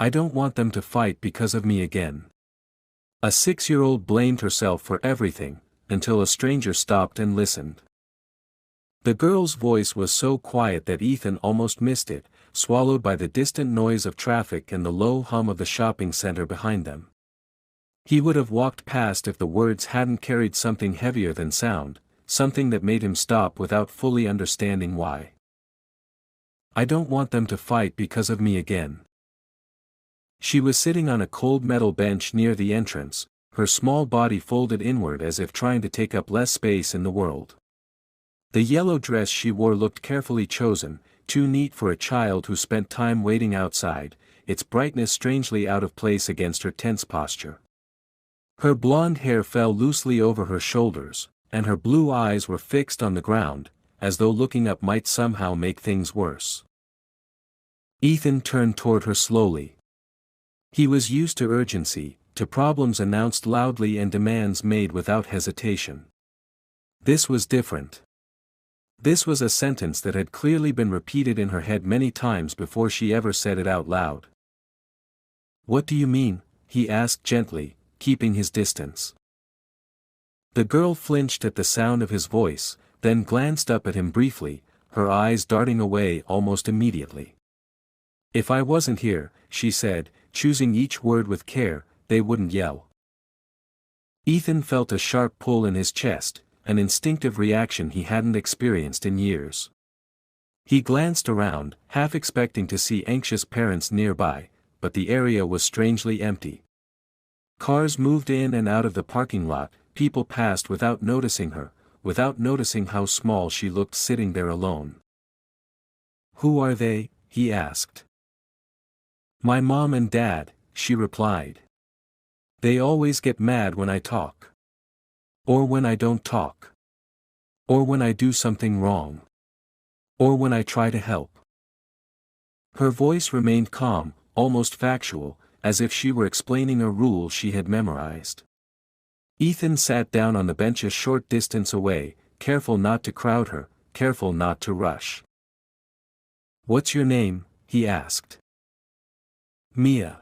I don't want them to fight because of me again. A 6-year-old blamed herself for everything, until a stranger stopped and listened. The girl's voice was so quiet that Ethan almost missed it, swallowed by the distant noise of traffic and the low hum of the shopping center behind them. He would have walked past if the words hadn't carried something heavier than sound, something that made him stop without fully understanding why. I don't want them to fight because of me again. She was sitting on a cold metal bench near the entrance, her small body folded inward as if trying to take up less space in the world. The yellow dress she wore looked carefully chosen, too neat for a child who spent time waiting outside, its brightness strangely out of place against her tense posture. Her blonde hair fell loosely over her shoulders, and her blue eyes were fixed on the ground, as though looking up might somehow make things worse. Ethan turned toward her slowly. He was used to urgency, to problems announced loudly and demands made without hesitation. This was different. This was a sentence that had clearly been repeated in her head many times before she ever said it out loud. What do you mean? He asked gently, keeping his distance. The girl flinched at the sound of his voice, then glanced up at him briefly, her eyes darting away almost immediately. If I wasn't here, she said, choosing each word with care, they wouldn't yell. Ethan felt a sharp pull in his chest, an instinctive reaction he hadn't experienced in years. He glanced around, half expecting to see anxious parents nearby, but the area was strangely empty. Cars moved in and out of the parking lot, people passed without noticing her, without noticing how small she looked sitting there alone. Who are they? He asked. My mom and dad, she replied. They always get mad when I talk. Or when I don't talk. Or when I do something wrong. Or when I try to help. Her voice remained calm, almost factual, as if she were explaining a rule she had memorized. Ethan sat down on the bench a short distance away, careful not to crowd her, careful not to rush. What's your name? He asked. Mia.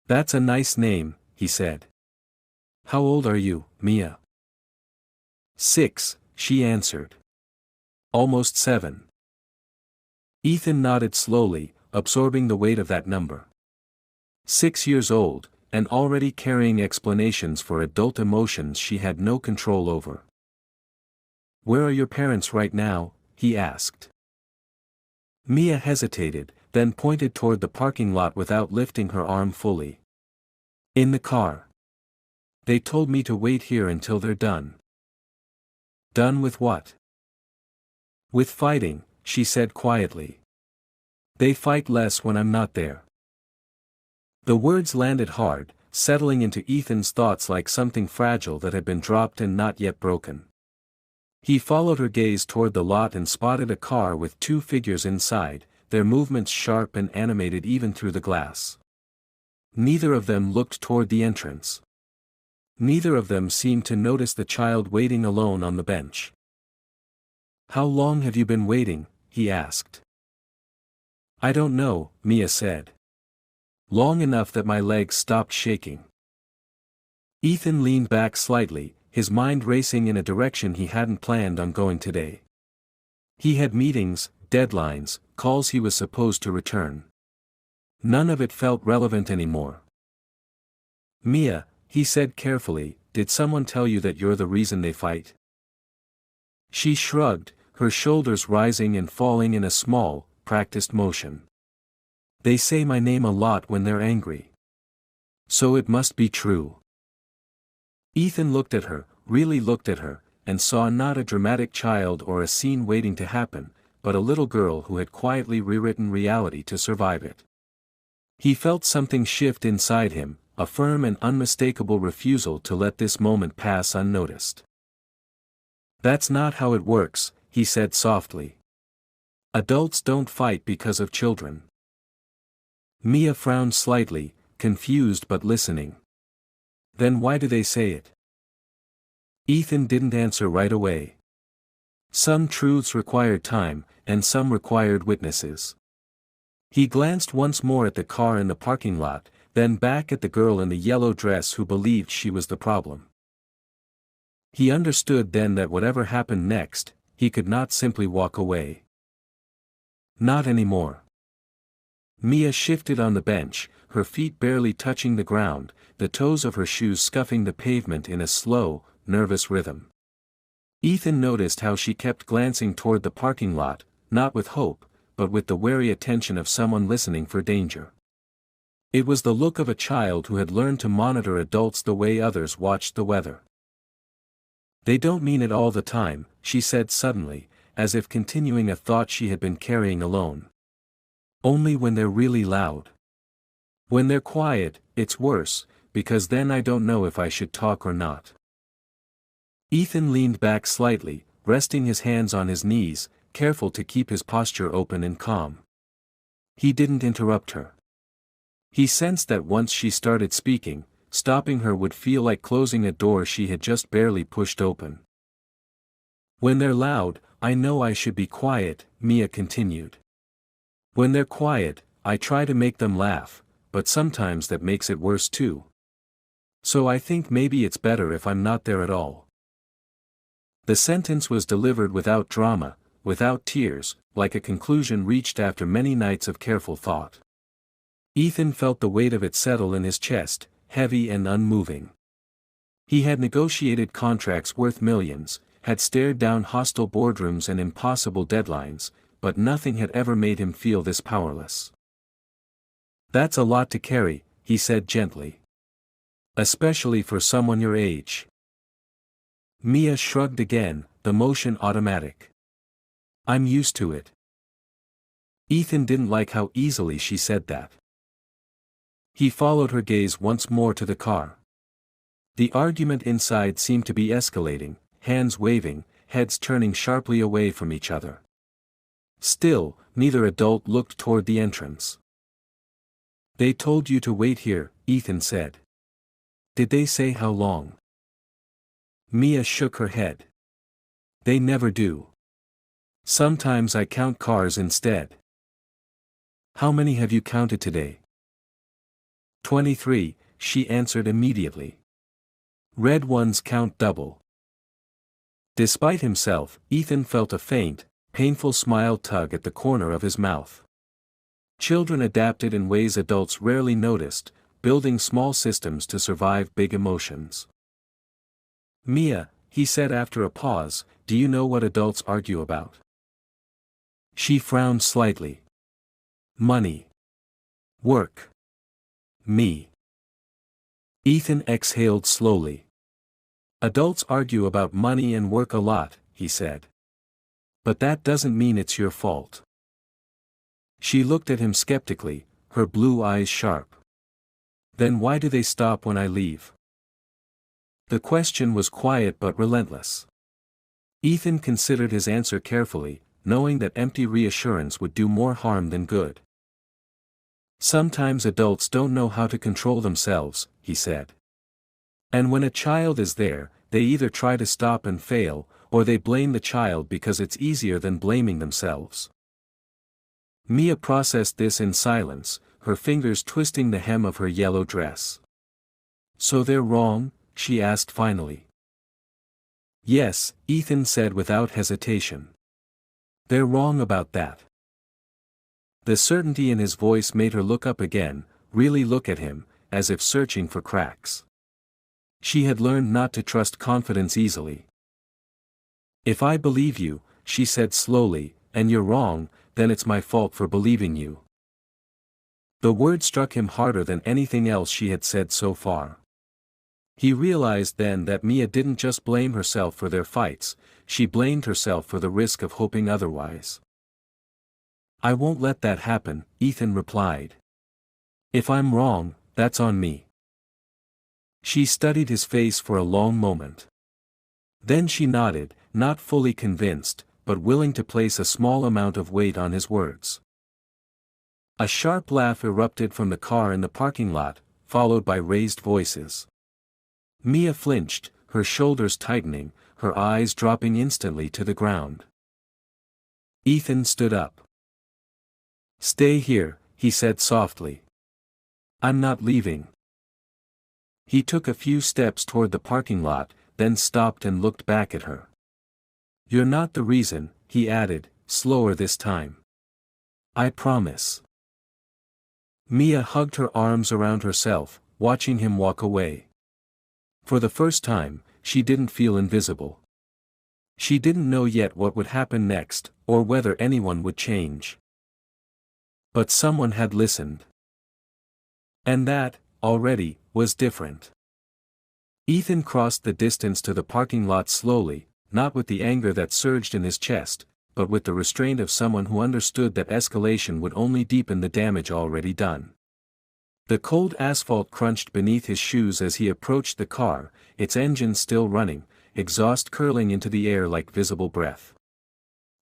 That's a nice name, he said. How old are you, Mia? 6, she answered. Almost 7. Ethan nodded slowly, absorbing the weight of that number. 6 years old, and already carrying explanations for adult emotions she had no control over. Where are your parents right now? He asked. Mia hesitated, then pointed toward the parking lot without lifting her arm fully. In the car. They told me to wait here until they're done. Done with what? With fighting, she said quietly. They fight less when I'm not there. The words landed hard, settling into Ethan's thoughts like something fragile that had been dropped and not yet broken. He followed her gaze toward the lot and spotted a car with 2 figures inside, their movements sharp and animated even through the glass. Neither of them looked toward the entrance. Neither of them seemed to notice the child waiting alone on the bench. How long have you been waiting? He asked. I don't know, Mia said. Long enough that my legs stopped shaking. Ethan leaned back slightly, his mind racing in a direction he hadn't planned on going today. He had meetings, deadlines, calls he was supposed to return. None of it felt relevant anymore. Mia, he said carefully, did someone tell you that you're the reason they fight? She shrugged, her shoulders rising and falling in a small, practiced motion. They say my name a lot when they're angry. So it must be true. Ethan looked at her, really looked at her, and saw not a dramatic child or a scene waiting to happen, but a little girl who had quietly rewritten reality to survive it. He felt something shift inside him, a firm and unmistakable refusal to let this moment pass unnoticed. That's not how it works, he said softly. Adults don't fight because of children. Mia frowned slightly, confused but listening. Then why do they say it? Ethan didn't answer right away. Some truths required time, and some required witnesses. He glanced once more at the car in the parking lot, then back at the girl in the yellow dress who believed she was the problem. He understood then that whatever happened next, he could not simply walk away. Not anymore. Mia shifted on the bench, her feet barely touching the ground, the toes of her shoes scuffing the pavement in a slow, nervous rhythm. Ethan noticed how she kept glancing toward the parking lot, not with hope, but with the wary attention of someone listening for danger. It was the look of a child who had learned to monitor adults the way others watched the weather. "They don't mean it all the time," she said suddenly, as if continuing a thought she had been carrying alone. "Only when they're really loud. When they're quiet, it's worse, because then I don't know if I should talk or not." Ethan leaned back slightly, resting his hands on his knees, careful to keep his posture open and calm. He didn't interrupt her. He sensed that once she started speaking, stopping her would feel like closing a door she had just barely pushed open. "When they're loud, I know I should be quiet," Mia continued. "When they're quiet, I try to make them laugh, but sometimes that makes it worse too. So I think maybe it's better if I'm not there at all." The sentence was delivered without drama, without tears, like a conclusion reached after many nights of careful thought. Ethan felt the weight of it settle in his chest, heavy and unmoving. He had negotiated contracts worth millions, had stared down hostile boardrooms and impossible deadlines, but nothing had ever made him feel this powerless. "That's a lot to carry," he said gently. "Especially for someone your age." Mia shrugged again, the motion automatic. "I'm used to it." Ethan didn't like how easily she said that. He followed her gaze once more to the car. The argument inside seemed to be escalating, hands waving, heads turning sharply away from each other. Still, neither adult looked toward the entrance. "They told you to wait here," Ethan said. "Did they say how long?" Mia shook her head. "They never do. Sometimes I count cars instead." "How many have you counted today?" 23, she answered immediately. "Red ones count double." Despite himself, Ethan felt a faint, painful smile tug at the corner of his mouth. Children adapted in ways adults rarely noticed, building small systems to survive big emotions. "Mia," he said after a pause, "do you know what adults argue about?" She frowned slightly. "Money. Work. Me." Ethan exhaled slowly. "Adults argue about money and work a lot," he said. "But that doesn't mean it's your fault." She looked at him skeptically, her blue eyes sharp. "Then why do they stop when I leave?" The question was quiet but relentless. Ethan considered his answer carefully, knowing that empty reassurance would do more harm than good. "Sometimes adults don't know how to control themselves," he said. "And when a child is there, they either try to stop and fail, or they blame the child because it's easier than blaming themselves." Mia processed this in silence, her fingers twisting the hem of her yellow dress. "So they're wrong?" she asked finally. "Yes," Ethan said without hesitation. "They're wrong about that." The certainty in his voice made her look up again, really look at him, as if searching for cracks. She had learned not to trust confidence easily. "If I believe you," she said slowly, "and you're wrong, then it's my fault for believing you." The word struck him harder than anything else she had said so far. He realized then that Mia didn't just blame herself for their fights, she blamed herself for the risk of hoping otherwise. "I won't let that happen," Ethan replied. "If I'm wrong, that's on me." She studied his face for a long moment. Then she nodded, not fully convinced, but willing to place a small amount of weight on his words. A sharp laugh erupted from the car in the parking lot, followed by raised voices. Mia flinched, her shoulders tightening, her eyes dropping instantly to the ground. Ethan stood up. Stay here, he said softly. I'm not leaving. He took a few steps toward the parking lot, then stopped and looked back at her. You're not the reason, he added, slower this time. I promise. Mia hugged her arms around herself, watching him walk away. For the first time, she didn't feel invisible. She didn't know yet what would happen next, or whether anyone would change. But someone had listened. And that, already, was different. Ethan crossed the distance to the parking lot slowly, not with the anger that surged in his chest, but with the restraint of someone who understood that escalation would only deepen the damage already done. The cold asphalt crunched beneath his shoes as he approached the car, its engine still running, exhaust curling into the air like visible breath.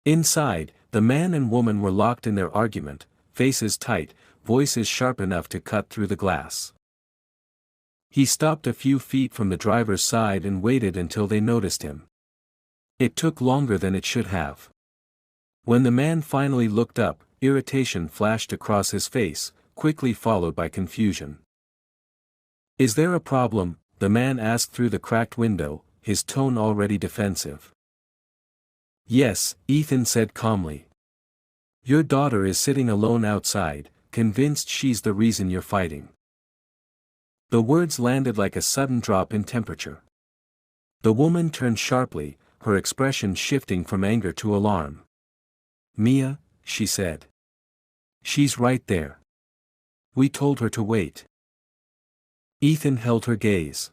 Inside, the man and woman were locked in their argument, faces tight, voices sharp enough to cut through the glass. He stopped a few feet from the driver's side and waited until they noticed him. It took longer than it should have. When the man finally looked up, irritation flashed across his face, quickly followed by confusion. Is there a problem? The man asked through the cracked window, his tone already defensive. Yes, Ethan said calmly. Your daughter is sitting alone outside, convinced she's the reason you're fighting. The words landed like a sudden drop in temperature. The woman turned sharply, her expression shifting from anger to alarm. Mia, she said. She's right there. We told her to wait. Ethan held her gaze.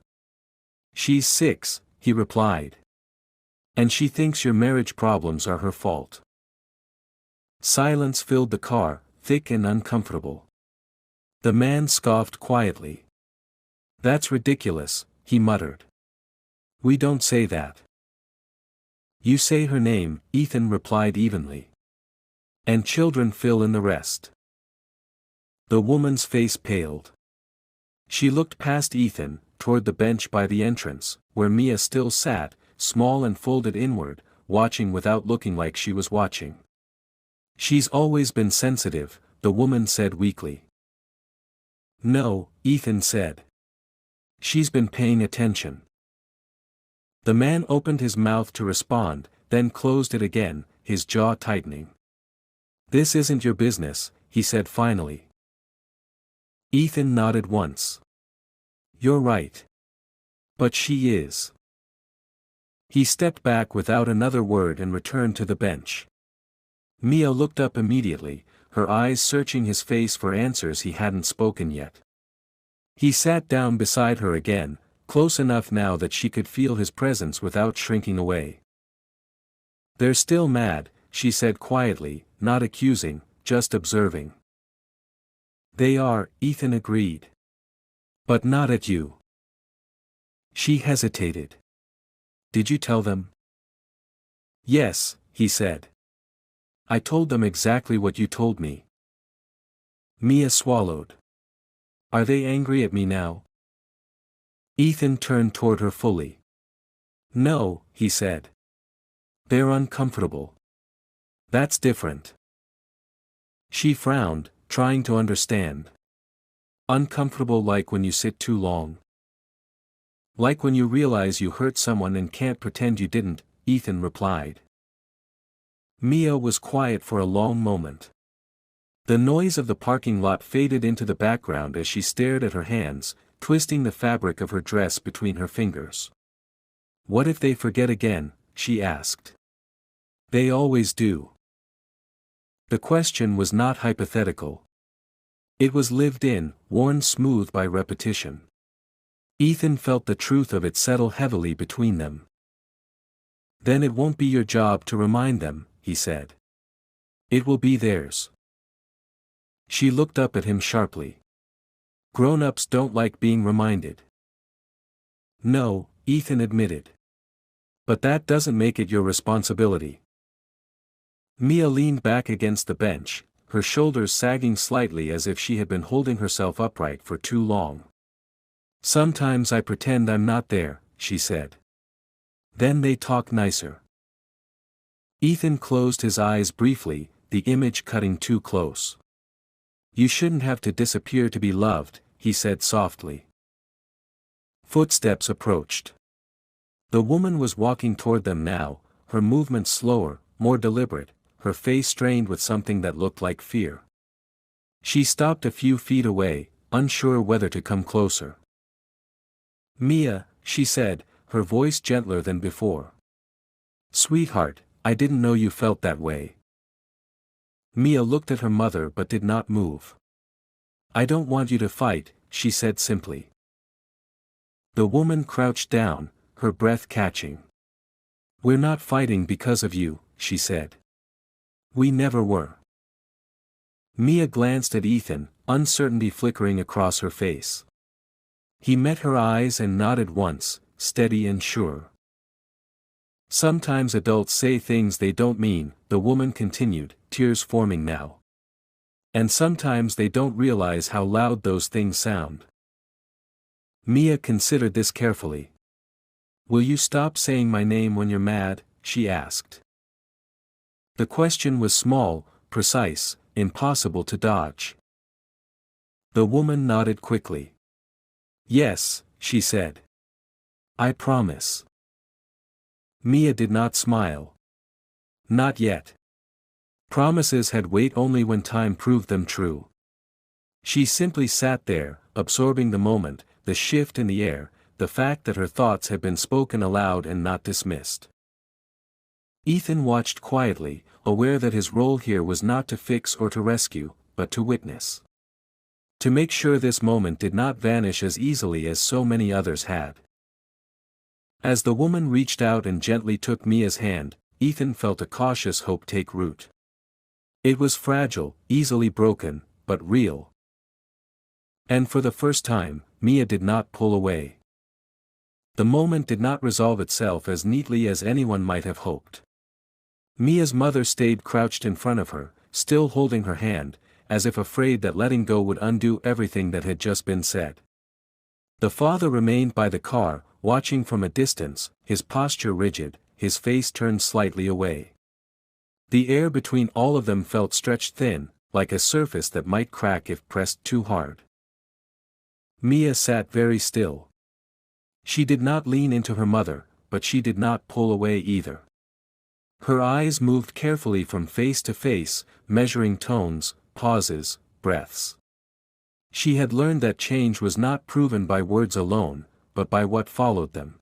She's 6, he replied. And she thinks your marriage problems are her fault. Silence filled the car, thick and uncomfortable. The man scoffed quietly. That's ridiculous, he muttered. We don't say that. You say her name, Ethan replied evenly. And children fill in the rest. The woman's face paled. She looked past Ethan, toward the bench by the entrance, where Mia still sat, small and folded inward, watching without looking like she was watching. She's always been sensitive, the woman said weakly. No, Ethan said. She's been paying attention. The man opened his mouth to respond, then closed it again, his jaw tightening. This isn't your business, he said finally. Ethan nodded once. You're right. But she is. He stepped back without another word and returned to the bench. Mia looked up immediately, her eyes searching his face for answers he hadn't spoken yet. He sat down beside her again, close enough now that she could feel his presence without shrinking away. They're still mad, she said quietly, not accusing, just observing. They are, Ethan agreed. But not at you. She hesitated. Did you tell them? Yes, he said. I told them exactly what you told me. Mia swallowed. Are they angry at me now? Ethan turned toward her fully. No, he said. They're uncomfortable. That's different. She frowned, trying to understand. Uncomfortable like when you sit too long. Like when you realize you hurt someone and can't pretend you didn't, Ethan replied. Mia was quiet for a long moment. The noise of the parking lot faded into the background as she stared at her hands, twisting the fabric of her dress between her fingers. What if they forget again? She asked. They always do. The question was not hypothetical. It was lived in, worn smooth by repetition. Ethan felt the truth of it settle heavily between them. Then it won't be your job to remind them, he said. It will be theirs. She looked up at him sharply. Grown-ups don't like being reminded. No, Ethan admitted. But that doesn't make it your responsibility. Mia leaned back against the bench, her shoulders sagging slightly as if she had been holding herself upright for too long. Sometimes I pretend I'm not there, she said. Then they talk nicer. Ethan closed his eyes briefly, the image cutting too close. You shouldn't have to disappear to be loved, he said softly. Footsteps approached. The woman was walking toward them now, her movements slower, more deliberate, her face strained with something that looked like fear. She stopped a few feet away, unsure whether to come closer. Mia, she said, her voice gentler than before. Sweetheart, I didn't know you felt that way. Mia looked at her mother but did not move. I don't want you to fight, she said simply. The woman crouched down, her breath catching. We're not fighting because of you, she said. We never were. Mia glanced at Ethan, uncertainty flickering across her face. He met her eyes and nodded once, steady and sure. Sometimes adults say things they don't mean, the woman continued, tears forming now. And sometimes they don't realize how loud those things sound. Mia considered this carefully. Will you stop saying my name when you're mad? She asked. The question was small, precise, impossible to dodge. The woman nodded quickly. Yes, she said. I promise. Mia did not smile. Not yet. Promises had weight only when time proved them true. She simply sat there, absorbing the moment, the shift in the air, the fact that her thoughts had been spoken aloud and not dismissed. Ethan watched quietly, aware that his role here was not to fix or to rescue, but to witness. To make sure this moment did not vanish as easily as so many others had. As the woman reached out and gently took Mia's hand, Ethan felt a cautious hope take root. It was fragile, easily broken, but real. And for the first time, Mia did not pull away. The moment did not resolve itself as neatly as anyone might have hoped. Mia's mother stayed crouched in front of her, still holding her hand, as if afraid that letting go would undo everything that had just been said. The father remained by the car, watching from a distance, his posture rigid, his face turned slightly away. The air between all of them felt stretched thin, like a surface that might crack if pressed too hard. Mia sat very still. She did not lean into her mother, but she did not pull away either. Her eyes moved carefully from face to face, measuring tones, pauses, breaths. She had learned that change was not proven by words alone, but by what followed them.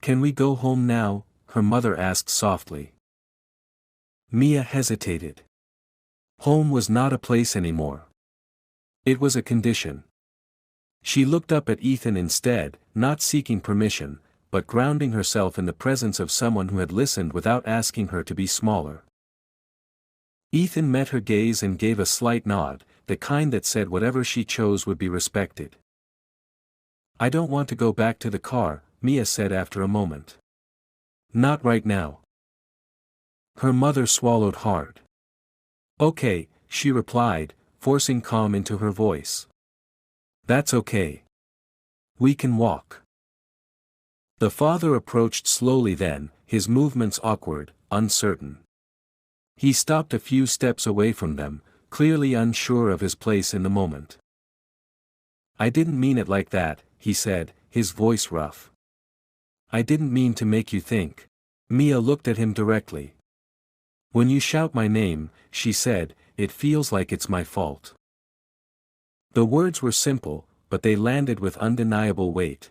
Can we go home now? Her mother asked softly. Mia hesitated. Home was not a place anymore. It was a condition. She looked up at Ethan instead, not seeking permission, but grounding herself in the presence of someone who had listened without asking her to be smaller. Ethan met her gaze and gave a slight nod, the kind that said whatever she chose would be respected. I don't want to go back to the car, Mia said after a moment. Not right now. Her mother swallowed hard. Okay, she replied, forcing calm into her voice. That's okay. We can walk. The father approached slowly then, his movements awkward, uncertain. He stopped a few steps away from them, clearly unsure of his place in the moment. I didn't mean it like that, he said, his voice rough. I didn't mean to make you think. Mia looked at him directly. When you shout my name, she said, it feels like it's my fault. The words were simple, but they landed with undeniable weight.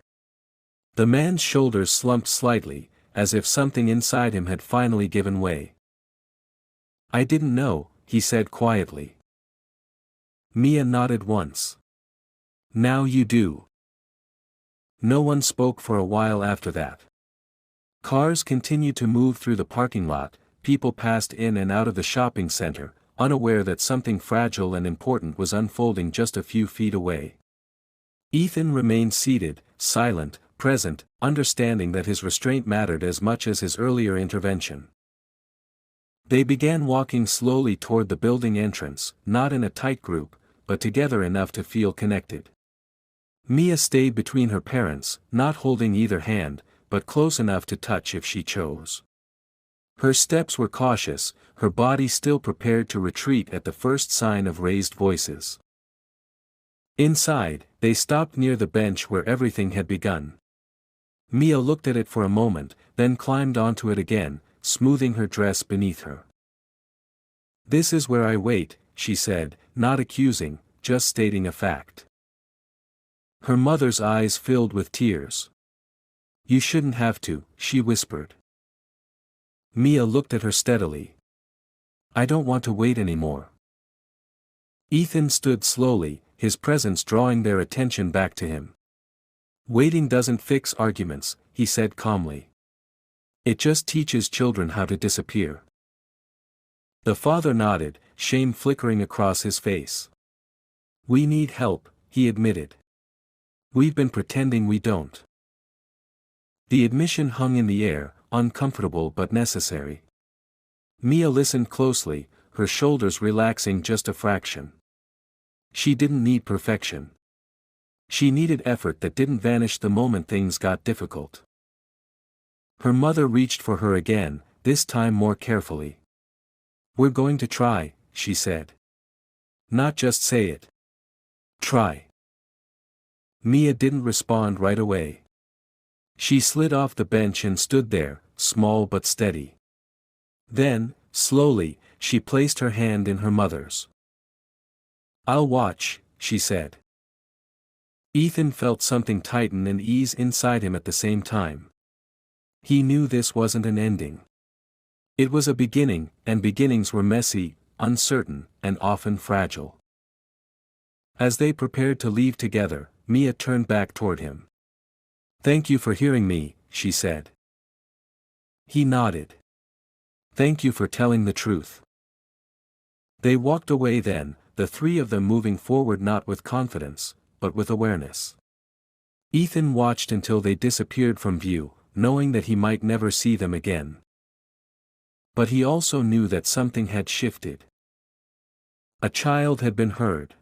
The man's shoulders slumped slightly, as if something inside him had finally given way. I didn't know, he said quietly. Mia nodded once. Now you do. No one spoke for a while after that. Cars continued to move through the parking lot, people passed in and out of the shopping center, unaware that something fragile and important was unfolding just a few feet away. Ethan remained seated, silent, present, understanding that his restraint mattered as much as his earlier intervention. They began walking slowly toward the building entrance, not in a tight group, but together enough to feel connected. Mia stayed between her parents, not holding either hand, but close enough to touch if she chose. Her steps were cautious, her body still prepared to retreat at the first sign of raised voices. Inside, they stopped near the bench where everything had begun. Mia looked at it for a moment, then climbed onto it again, smoothing her dress beneath her. "This is where I wait," she said, not accusing, just stating a fact. Her mother's eyes filled with tears. "You shouldn't have to," she whispered. Mia looked at her steadily. "I don't want to wait anymore." Ethan stood slowly, his presence drawing their attention back to him. "Waiting doesn't fix arguments," he said calmly. "It just teaches children how to disappear." The father nodded, shame flickering across his face. "We need help," he admitted. "We've been pretending we don't." The admission hung in the air, uncomfortable but necessary. Mia listened closely, her shoulders relaxing just a fraction. She didn't need perfection. She needed effort that didn't vanish the moment things got difficult. Her mother reached for her again, this time more carefully. "We're going to try," she said. "Not just say it. Try." Mia didn't respond right away. She slid off the bench and stood there, small but steady. Then, slowly, she placed her hand in her mother's. "I'll watch," she said. Ethan felt something tighten and ease inside him at the same time. He knew this wasn't an ending. It was a beginning, and beginnings were messy, uncertain, and often fragile. As they prepared to leave together, Mia turned back toward him. "Thank you for hearing me," she said. He nodded. "Thank you for telling the truth." They walked away then, the three of them moving forward not with confidence, but with awareness. Ethan watched until they disappeared from view, knowing that he might never see them again. But he also knew that something had shifted. A child had been heard.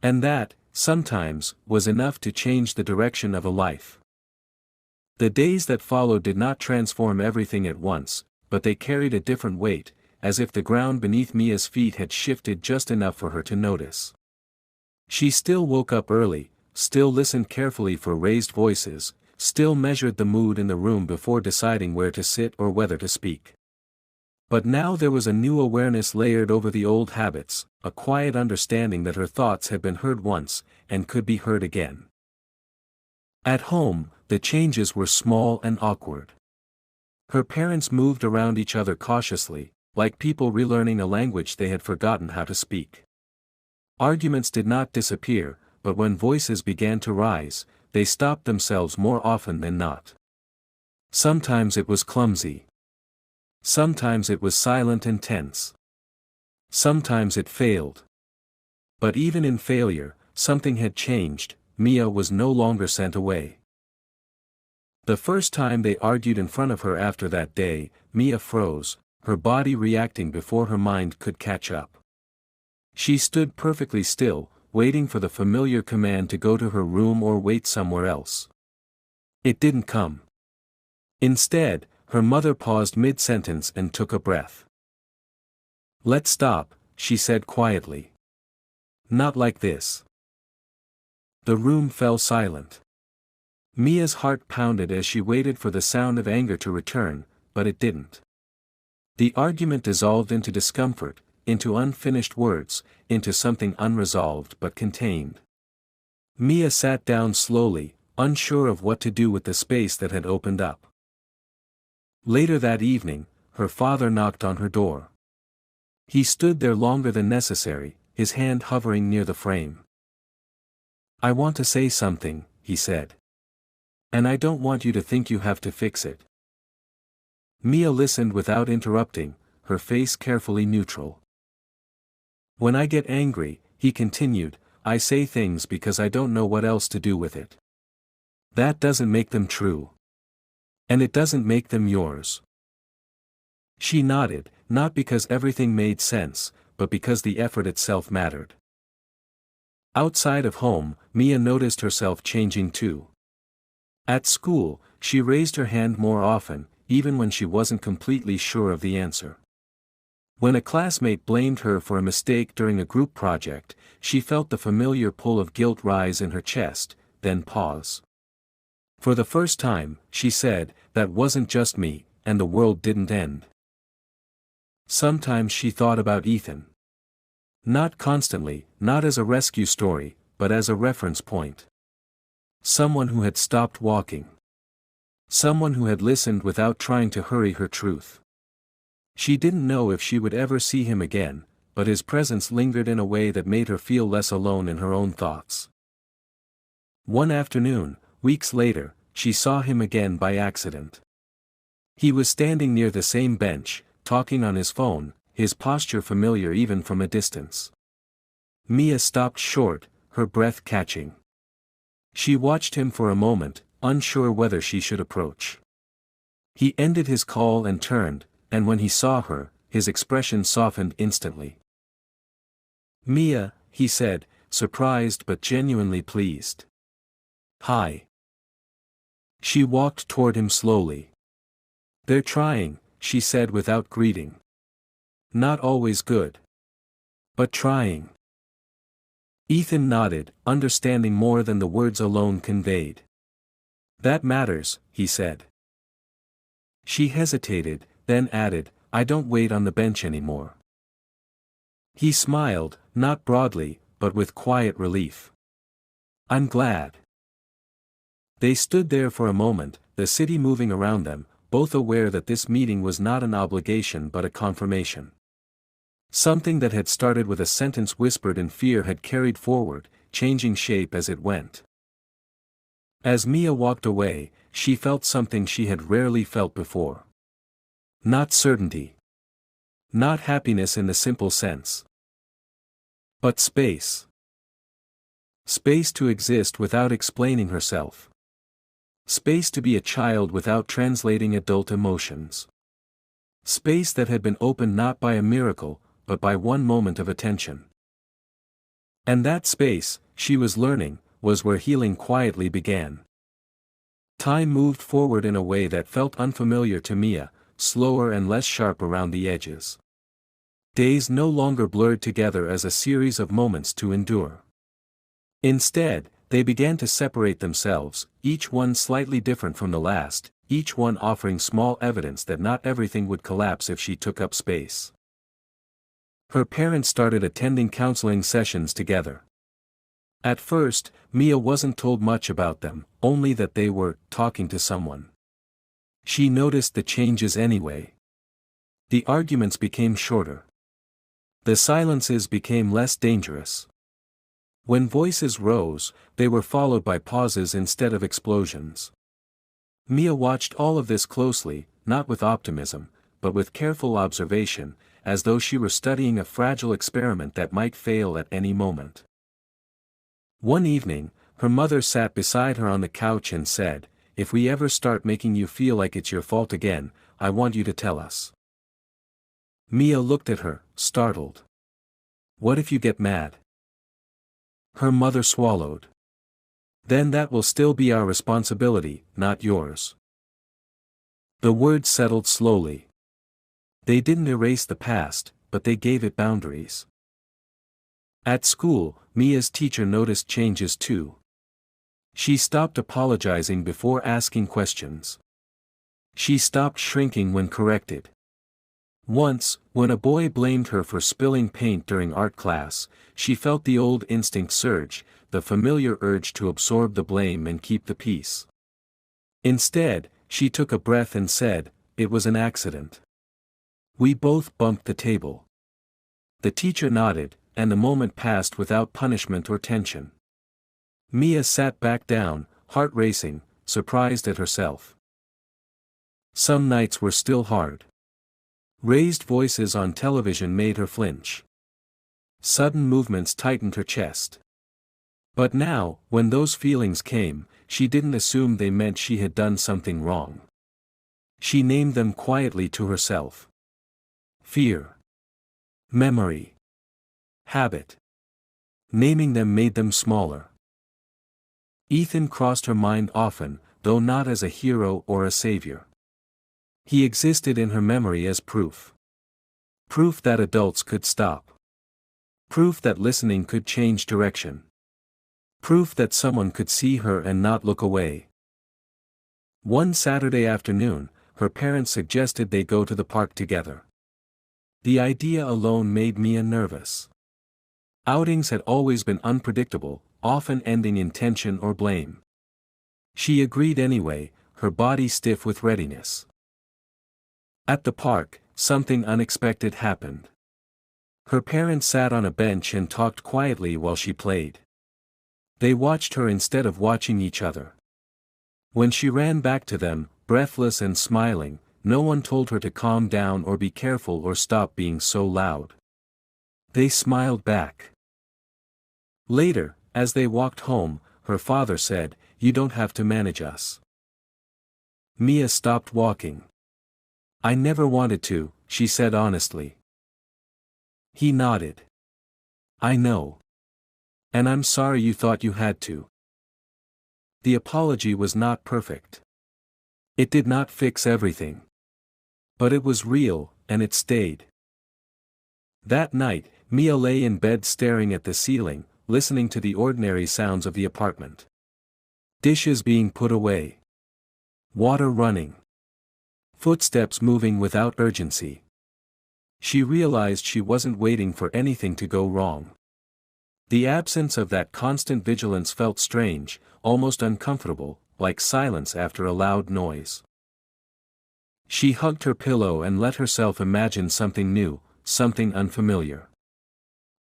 And that, sometimes, was enough to change the direction of a life. The days that followed did not transform everything at once, but they carried a different weight, as if the ground beneath Mia's feet had shifted just enough for her to notice. She still woke up early, still listened carefully for raised voices, still measured the mood in the room before deciding where to sit or whether to speak. But now there was a new awareness layered over the old habits, a quiet understanding that her thoughts had been heard once, and could be heard again. At home, the changes were small and awkward. Her parents moved around each other cautiously, like people relearning a language they had forgotten how to speak. Arguments did not disappear, but when voices began to rise, they stopped themselves more often than not. Sometimes it was clumsy. Sometimes it was silent and tense. Sometimes it failed. But even in failure, something had changed. Mia was no longer sent away. The first time they argued in front of her after that day, Mia froze, her body reacting before her mind could catch up. She stood perfectly still, waiting for the familiar command to go to her room or wait somewhere else. It didn't come. Instead, her mother paused mid-sentence and took a breath. "Let's stop," she said quietly. "Not like this." The room fell silent. Mia's heart pounded as she waited for the sound of anger to return, but it didn't. The argument dissolved into discomfort, into unfinished words, into something unresolved but contained. Mia sat down slowly, unsure of what to do with the space that had opened up. Later that evening, her father knocked on her door. He stood there longer than necessary, his hand hovering near the frame. "I want to say something," he said. "And I don't want you to think you have to fix it." Mia listened without interrupting, her face carefully neutral. "When I get angry," he continued, "I say things because I don't know what else to do with it. That doesn't make them true. And it doesn't make them yours." She nodded, not because everything made sense, but because the effort itself mattered. Outside of home, Mia noticed herself changing too. At school, she raised her hand more often, even when she wasn't completely sure of the answer. When a classmate blamed her for a mistake during a group project, she felt the familiar pull of guilt rise in her chest, then pause. For the first time, she said, "That wasn't just me, and the world didn't end." Sometimes she thought about Ethan. Not constantly, not as a rescue story, but as a reference point. Someone who had stopped walking. Someone who had listened without trying to hurry her truth. She didn't know if she would ever see him again, but his presence lingered in a way that made her feel less alone in her own thoughts. One afternoon, weeks later, she saw him again by accident. He was standing near the same bench, talking on his phone, his posture familiar even from a distance. Mia stopped short, her breath catching. She watched him for a moment, unsure whether she should approach. He ended his call and turned, and when he saw her, his expression softened instantly. "Mia," he said, surprised but genuinely pleased. "Hi." She walked toward him slowly. "They're trying," she said without greeting. "Not always good. But trying." Ethan nodded, understanding more than the words alone conveyed. "That matters," he said. She hesitated, then added, "I don't wait on the bench anymore." He smiled, not broadly, but with quiet relief. "I'm glad." They stood there for a moment, the city moving around them, both aware that this meeting was not an obligation but a confirmation. Something that had started with a sentence whispered in fear had carried forward, changing shape as it went. As Mia walked away, she felt something she had rarely felt before. Not certainty. Not happiness in the simple sense. But space. Space to exist without explaining herself. Space to be a child without translating adult emotions. Space that had been opened not by a miracle, but by one moment of attention. And that space, she was learning, was where healing quietly began. Time moved forward in a way that felt unfamiliar to Mia, slower and less sharp around the edges. Days no longer blurred together as a series of moments to endure. Instead, they began to separate themselves, each one slightly different from the last, each one offering small evidence that not everything would collapse if she took up space. Her parents started attending counseling sessions together. At first, Mia wasn't told much about them, only that they were talking to someone. She noticed the changes anyway. The arguments became shorter. The silences became less dangerous. When voices rose, they were followed by pauses instead of explosions. Mia watched all of this closely, not with optimism, but with careful observation, as though she were studying a fragile experiment that might fail at any moment. One evening, her mother sat beside her on the couch and said, "If we ever start making you feel like it's your fault again, I want you to tell us." Mia looked at her, startled. "What if you get mad?" Her mother swallowed. "Then that will still be our responsibility, not yours." The words settled slowly. They didn't erase the past, but they gave it boundaries. At school, Mia's teacher noticed changes too. She stopped apologizing before asking questions. She stopped shrinking when corrected. Once, when a boy blamed her for spilling paint during art class, she felt the old instinct surge, the familiar urge to absorb the blame and keep the peace. Instead, she took a breath and said, "It was an accident." We both bumped the table. The teacher nodded, and the moment passed without punishment or tension. Mia sat back down, heart racing, surprised at herself. Some nights were still hard. Raised voices on television made her flinch. Sudden movements tightened her chest. But now, when those feelings came, she didn't assume they meant she had done something wrong. She named them quietly to herself. Fear. Memory. Habit. Naming them made them smaller. Ethan crossed her mind often, though not as a hero or a savior. He existed in her memory as proof. Proof that adults could stop. Proof that listening could change direction. Proof that someone could see her and not look away. One Saturday afternoon, her parents suggested they go to the park together. The idea alone made Mia nervous. Outings had always been unpredictable, often ending in tension or blame. She agreed anyway, her body stiff with readiness. At the park, something unexpected happened. Her parents sat on a bench and talked quietly while she played. They watched her instead of watching each other. When she ran back to them, breathless and smiling, no one told her to calm down or be careful or stop being so loud. They smiled back. Later, as they walked home, her father said, "You don't have to manage us." Mia stopped walking. "I never wanted to," she said honestly. He nodded. "I know. And I'm sorry you thought you had to." The apology was not perfect. It did not fix everything. But it was real, and it stayed. That night, Mia lay in bed staring at the ceiling, listening to the ordinary sounds of the apartment. Dishes being put away. Water running. Footsteps moving without urgency. She realized she wasn't waiting for anything to go wrong. The absence of that constant vigilance felt strange, almost uncomfortable, like silence after a loud noise. She hugged her pillow and let herself imagine something new, something unfamiliar.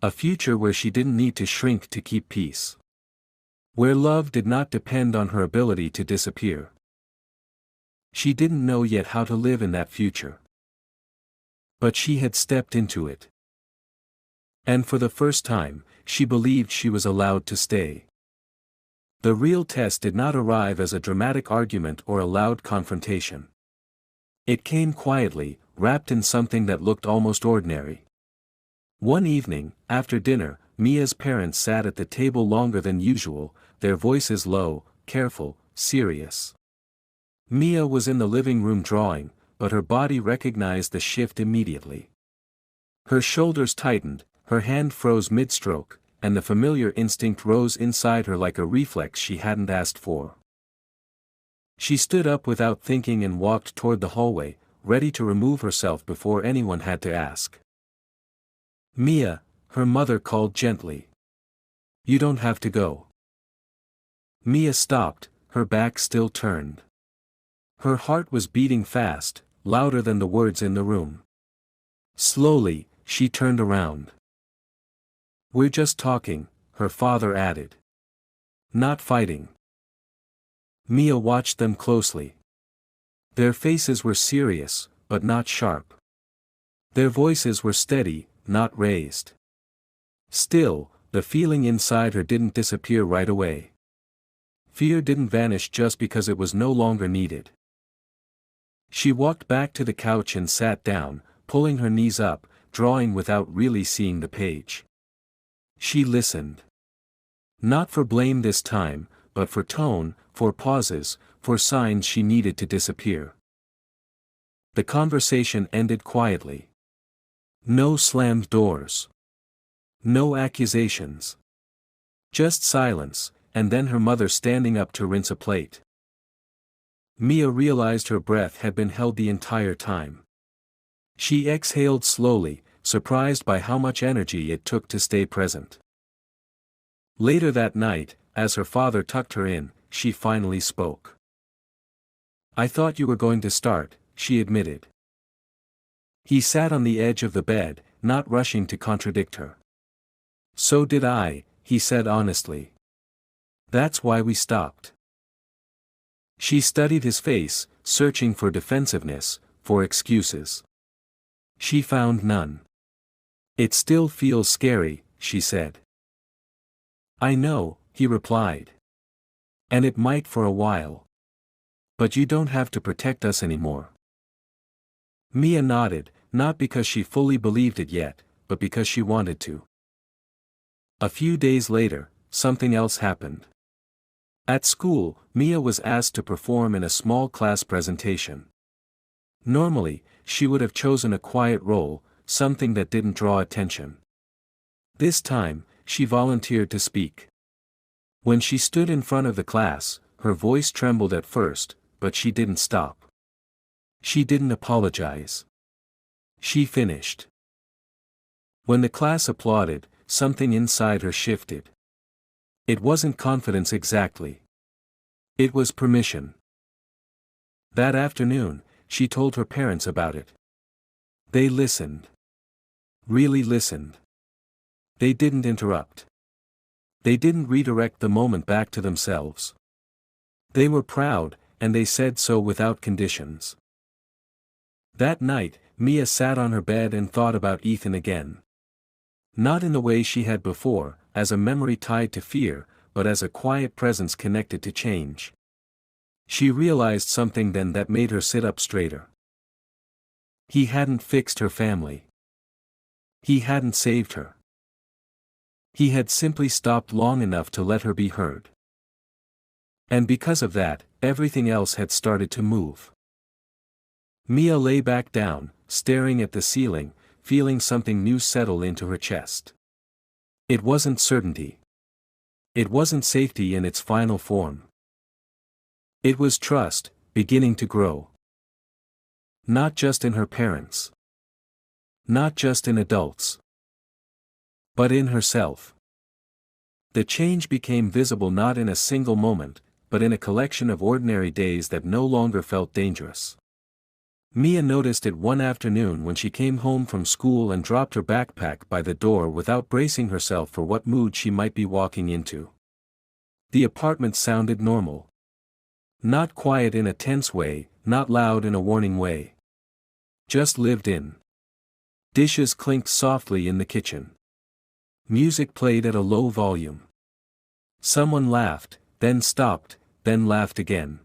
A future where she didn't need to shrink to keep peace. Where love did not depend on her ability to disappear. She didn't know yet how to live in that future. But she had stepped into it. And for the first time, she believed she was allowed to stay. The real test did not arrive as a dramatic argument or a loud confrontation. It came quietly, wrapped in something that looked almost ordinary. One evening, after dinner, Mia's parents sat at the table longer than usual, their voices low, careful, serious. Mia was in the living room drawing, but her body recognized the shift immediately. Her shoulders tightened, her hand froze mid-stroke, and the familiar instinct rose inside her like a reflex she hadn't asked for. She stood up without thinking and walked toward the hallway, ready to remove herself before anyone had to ask. "Mia," her mother called gently. "You don't have to go." Mia stopped, her back still turned. Her heart was beating fast, louder than the words in the room. Slowly, she turned around. "We're just talking," her father added. "Not fighting." Mia watched them closely. Their faces were serious, but not sharp. Their voices were steady, not raised. Still, the feeling inside her didn't disappear right away. Fear didn't vanish just because it was no longer needed. She walked back to the couch and sat down, pulling her knees up, drawing without really seeing the page. She listened. Not for blame this time, but for tone, for pauses, for signs she needed to disappear. The conversation ended quietly. No slammed doors. No accusations. Just silence, and then her mother standing up to rinse a plate. Mia realized her breath had been held the entire time. She exhaled slowly, surprised by how much energy it took to stay present. Later that night, as her father tucked her in, she finally spoke. "I thought you were going to start," she admitted. He sat on the edge of the bed, not rushing to contradict her. "So did I," he said honestly. "That's why we stopped." She studied his face, searching for defensiveness, for excuses. She found none. "It still feels scary," she said. "I know," he replied. "And it might for a while. But you don't have to protect us anymore." Mia nodded, not because she fully believed it yet, but because she wanted to. A few days later, something else happened. At school, Mia was asked to perform in a small class presentation. Normally, she would have chosen a quiet role, something that didn't draw attention. This time, she volunteered to speak. When she stood in front of the class, her voice trembled at first, but she didn't stop. She didn't apologize. She finished. When the class applauded, something inside her shifted. It wasn't confidence exactly. It was permission. That afternoon, she told her parents about it. They listened. Really listened. They didn't interrupt. They didn't redirect the moment back to themselves. They were proud, and they said so without conditions. That night, Mia sat on her bed and thought about Ethan again. Not in the way she had before, as a memory tied to fear, but as a quiet presence connected to change. She realized something then that made her sit up straighter. He hadn't fixed her family. He hadn't saved her. He had simply stopped long enough to let her be heard. And because of that, everything else had started to move. Mia lay back down, staring at the ceiling, feeling something new settle into her chest. It wasn't certainty. It wasn't safety in its final form. It was trust, beginning to grow. Not just in her parents. Not just in adults. But in herself. The change became visible not in a single moment, but in a collection of ordinary days that no longer felt dangerous. Mia noticed it one afternoon when she came home from school and dropped her backpack by the door without bracing herself for what mood she might be walking into. The apartment sounded normal. Not quiet in a tense way, not loud in a warning way. Just lived in. Dishes clinked softly in the kitchen. Music played at a low volume. Someone laughed, then stopped, then laughed again.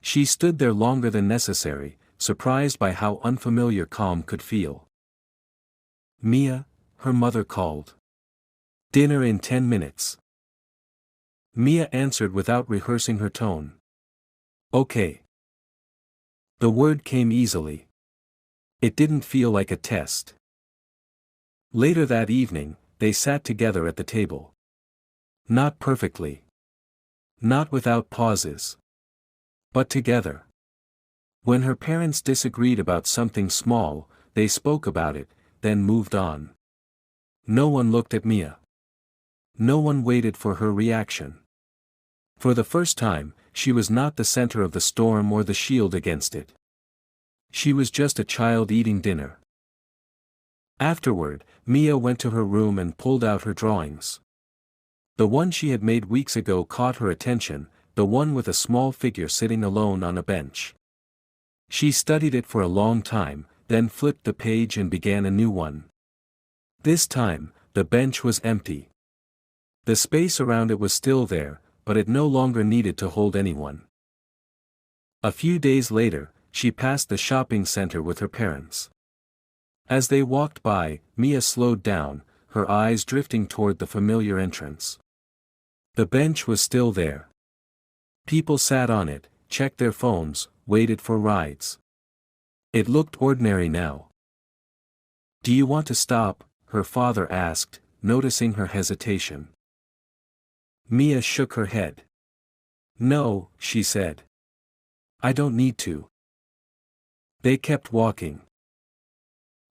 She stood there longer than necessary, surprised by how unfamiliar calm could feel. Mia, her mother called. Dinner in 10 minutes. Mia answered without rehearsing her tone. Okay. The word came easily. It didn't feel like a test. Later that evening, they sat together at the table. Not perfectly. Not without pauses. But together. When her parents disagreed about something small, they spoke about it, then moved on. No one looked at Mia. No one waited for her reaction. For the first time, she was not the center of the storm or the shield against it. She was just a child eating dinner. Afterward, Mia went to her room and pulled out her drawings. The one she had made weeks ago caught her attention, the one with a small figure sitting alone on a bench. She studied it for a long time, then flipped the page and began a new one. This time, the bench was empty. The space around it was still there, but it no longer needed to hold anyone. A few days later, she passed the shopping center with her parents. As they walked by, Mia slowed down, her eyes drifting toward the familiar entrance. The bench was still there. People sat on it, checked their phones, waited for rides. It looked ordinary now. Do you want to stop? Her father asked, noticing her hesitation. Mia shook her head. No, she said. I don't need to. They kept walking.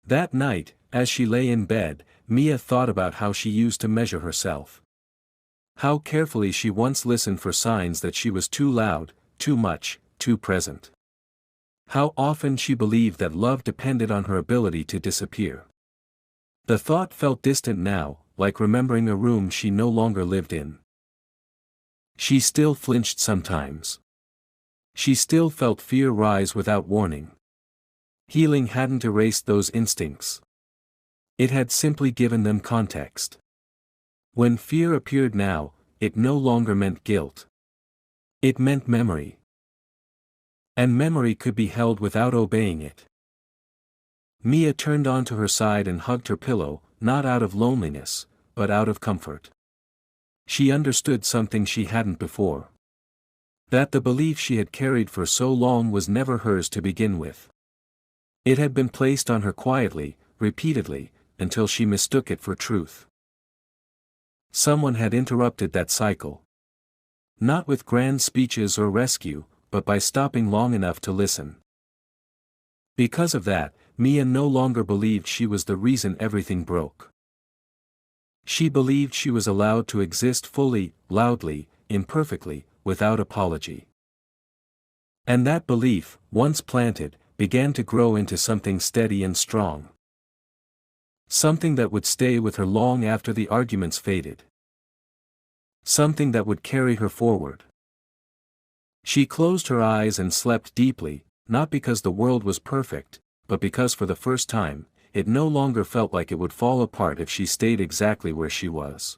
That night, as she lay in bed, Mia thought about how she used to measure herself. How carefully she once listened for signs that she was too loud, too much, too present. How often she believed that love depended on her ability to disappear. The thought felt distant now, like remembering a room she no longer lived in. She still flinched sometimes. She still felt fear rise without warning. Healing hadn't erased those instincts. It had simply given them context. When fear appeared now, it no longer meant guilt. It meant memory. And memory could be held without obeying it. Mia turned onto her side and hugged her pillow, not out of loneliness, but out of comfort. She understood something she hadn't before. That the belief she had carried for so long was never hers to begin with. It had been placed on her quietly, repeatedly, until she mistook it for truth. Someone had interrupted that cycle. Not with grand speeches or rescue, but by stopping long enough to listen. Because of that, Mia no longer believed she was the reason everything broke. She believed she was allowed to exist fully, loudly, imperfectly, without apology. And that belief, once planted, began to grow into something steady and strong. Something that would stay with her long after the arguments faded. Something that would carry her forward. She closed her eyes and slept deeply, not because the world was perfect, but because for the first time, it no longer felt like it would fall apart if she stayed exactly where she was.